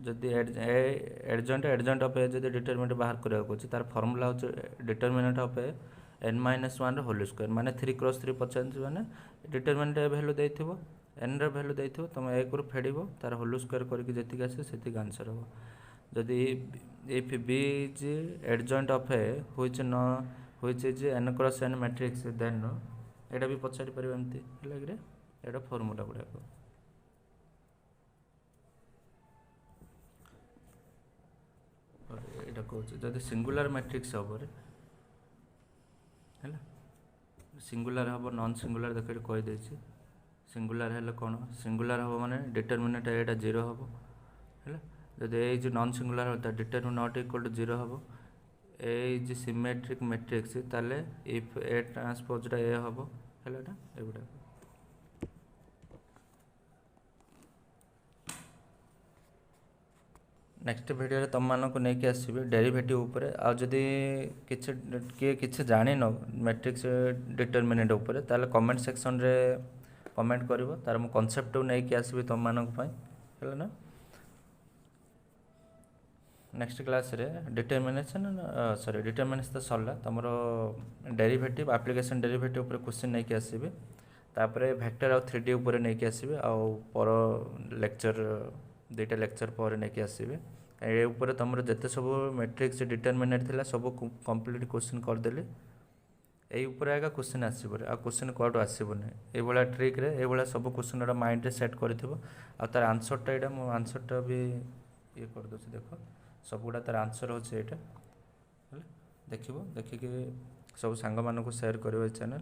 रदि एडजॉइंट एडजॉइंट ऑफ ए जब डिटरमिनेंट बाहर करवाक तार फर्मूला हो determinant of A n minus one whole square माने 3×3 पचास माने डिटरमिनेंट ए भैल्यू देथिबो n रे भैल्यू देथिबो तुम एक फेड़ तार होल स्क्वायर करके जी आसे से आंसर हम जदि if b is adjoint of a which is n cross n matrix then एटा भी पचारि पार एमती है एटा फॉर्मूला गुड़ाक यहाँ कहूँ जदि सिंगुलर मैट्रिक्स हम है सिंगुलर हम नॉन सिंगुलर देख कहीदे सिंगुलर है कौन सिंगुलर हम माने डिटरमिनेंट एटा 0 हम है जब ए इज नॉन सिंगुलर होता डिटरमिनेंट नॉट इक्वल टू 0 हम ए इज सिमेट्रिक मैट्रिक्स ताले इफ ए ट्रांसपोजटा ए हम है एगुड़ा नेक्स्ट वीडियो तुम मानक नहीं आसबि डेरिवेटिव उपरे आ जदि किए किसी जान मैट्रिक्स डिटरमिनेंट उपरे ताले कमेंट सेक्शन रे कमेंट करिवो तार मु कांसेप्ट नहीं आसबि तुम मानक है ना नेक्स्ट क्लास रे डिटरमिनेशन सॉरी डिटरमिनेशन तो सरला तुम डेरिवेटिव एप्लिकेशन डेरिवेटिव ऊपर क्वेश्चन नहीं आसबि तापर वेक्टर आ 3D ऊपर नहीं आसबि आ पर लेक्चर दुईटा लेक्चर पर नहीं आसबि ए ऊपर तुम जिते सब मैट्रिक्स डिटरमिनेंट थिला सब कंप्लीट क्वेश्चन करदेली यही ऊपर आएगा क्वेश्चन आसब आ क्वेश्चन कौटू आसबनी ये ट्रिक रे ये सब क्वेश्चन गुड़ा माइंड रे सेट कर तार आंसरटा यहाँ मो आंसरटा भी ये कर दूसरी देख सब गुड़ा तार आंसर होचे यहाँ देखिए देखिकी सब सांग मानक शेयर करिवो चैनल।